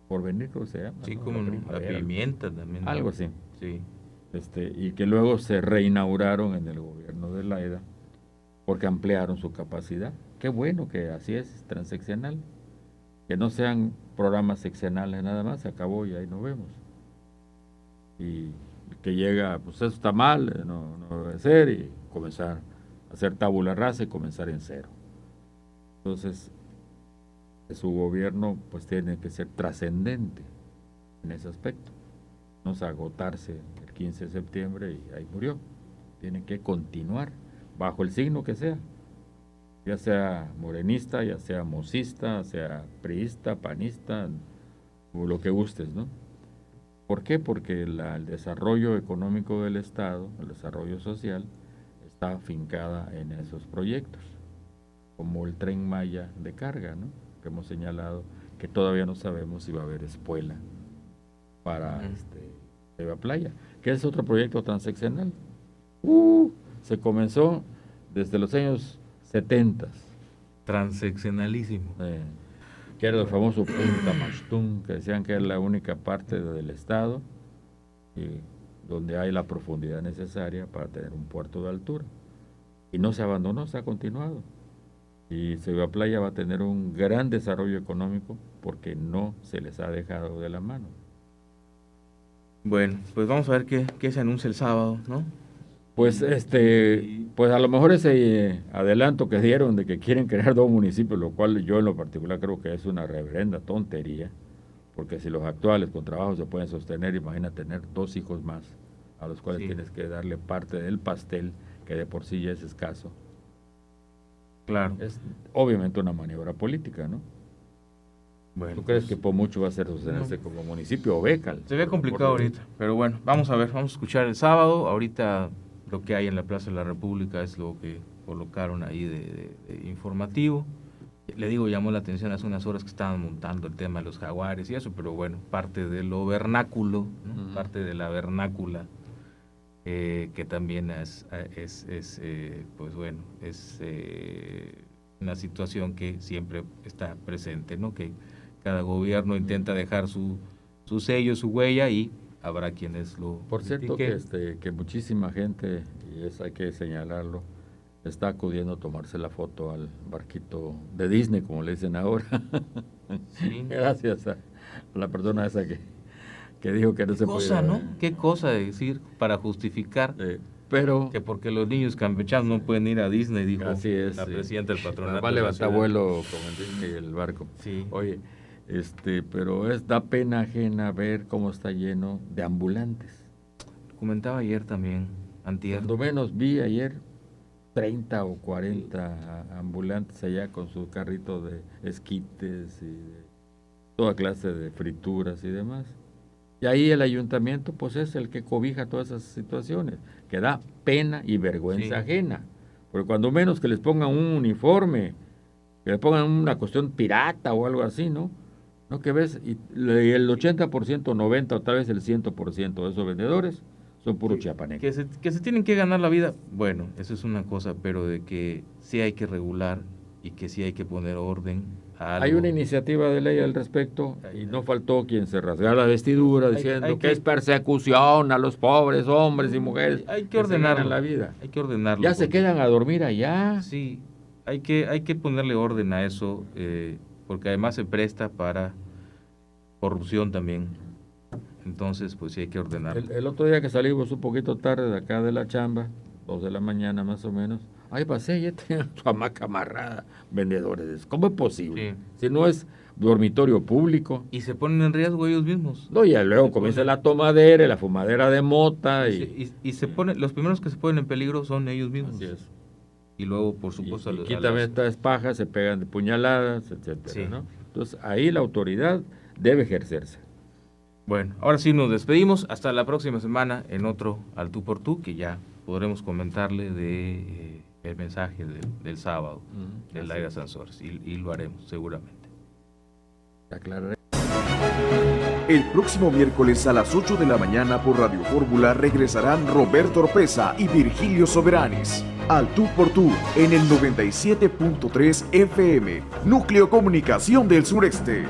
Porvenir, creo que se llama. Sí, ¿no? como la pimienta también, ¿no? Algo así. Sí. Y que luego se reinauguraron en el gobierno de Laida porque ampliaron su capacidad. Qué bueno que así es, transeccional. Que no sean programas seccionales nada más, se acabó y ahí nos vemos. Y que llega, pues eso está mal, no debe ser, y comenzar a hacer tabula rasa y comenzar en cero. Entonces, su gobierno pues tiene que ser trascendente en ese aspecto. No es agotarse el 15 de septiembre y ahí murió. Tiene que continuar bajo el signo que sea, ya sea morenista, ya sea mocista, sea priista, panista, o lo que gustes, ¿no? ¿Por qué? Porque el desarrollo económico del Estado, el desarrollo social, está afincada en esos proyectos, como el Tren Maya de carga, ¿no? Que hemos señalado que todavía no sabemos si va a haber espuela para Ceiba Playa, que es otro proyecto transeccional. Se comenzó desde los años 70. Transeccionalísimo. Que era el famoso Punta Maxtún, que decían que era la única parte del estado donde hay la profundidad necesaria para tener un puerto de altura. Y no se abandonó, se ha continuado. Y Ceiba Playa va a tener un gran desarrollo económico porque no se les ha dejado de la mano. Bueno, pues vamos a ver qué se anuncia el sábado, ¿no? Pues pues a lo mejor ese adelanto que dieron de que quieren crear 2 municipios, lo cual yo en lo particular creo que es una reverenda tontería, porque si los actuales con trabajo se pueden sostener, imagina tener 2 hijos más, a los cuales tienes que darle parte del pastel, que de por sí ya es escaso. Claro. Es obviamente una maniobra política, ¿no? Bueno, ¿Tú crees que por mucho va a ser sostenerse como municipio o becal? Se ve complicado ahorita, pero bueno, vamos a ver, vamos a escuchar el sábado. Ahorita lo que hay en la Plaza de la República es lo que colocaron ahí de informativo. Le digo, llamó la atención hace unas horas que estaban montando el tema de los jaguares y eso, pero bueno, parte de lo vernáculo, ¿no? Parte de la vernácula, que también es pues bueno, es una situación que siempre está presente, ¿no? Que cada gobierno intenta dejar su sello, su huella, y habrá quienes lo Por cierto critiquen. que muchísima gente, y eso hay que señalarlo, está acudiendo a tomarse la foto al barquito de Disney, como le dicen ahora. Sí. Gracias a la persona esa que dijo que no se podía. ¿Qué cosa, no? ¿Qué cosa de decir para justificar pero que porque los niños campechanos no pueden ir a Disney, dijo así es, la presidenta del patronato? va a de la levantar ciudad. vuelo como el Disney y el barco. Sí. Oye, pero da pena ajena ver cómo está lleno de ambulantes. Comentaba ayer también, antier. Cuando menos vi ayer 30 o 40 ambulantes allá con su carrito de esquites y de toda clase de frituras y demás. Y ahí el ayuntamiento pues es el que cobija todas esas situaciones, que da pena y vergüenza ajena. Porque cuando menos que les pongan un uniforme, que les pongan una cuestión pirata o algo así, ¿no? ¿No? Que ves, y el 80%, 90% o tal vez el 100% de esos vendedores son puros chiapanecos. Que se tienen que ganar la vida, bueno, eso es una cosa, pero de que sí hay que regular y que sí hay que poner orden a algo. Hay una iniciativa de ley al respecto y no faltó quien se rasgara la vestidura diciendo que es persecución a los pobres hombres y mujeres. Hay que ordenarlo. La vida. Hay que ordenarlo. Ya se quedan a dormir allá. Sí, hay que ponerle orden a eso, porque además se presta para corrupción también. Entonces, pues sí hay que ordenarlo. El otro día que salimos un poquito tarde de acá de la chamba, 2 de la mañana más o menos, ahí pasé, ya tenía su hamaca amarrada, vendedores. ¿Cómo es posible? Sí. Si no es dormitorio público. Y se ponen en riesgo ellos mismos. No, y luego comienza la tomadera y la fumadera de mota. Y se ponen, los primeros que se ponen en peligro son ellos mismos. Así es. Y luego, por supuesto, y quítame estas pajas, se pegan de puñaladas, etcétera, Sí. ¿no? Entonces, ahí la autoridad debe ejercerse. Bueno, ahora sí nos despedimos. Hasta la próxima semana en otro Al Tú por Tú, que ya podremos comentarle de el mensaje del sábado del Laira Sansores. Y lo haremos, seguramente. Aclararé. El próximo miércoles a las 8 de la mañana por Radio Fórmula regresarán Roberto Oropeza y Virgilio Soberanis. Al Tú por Tú en el 97.3 FM, Núcleo Comunicación del Sureste.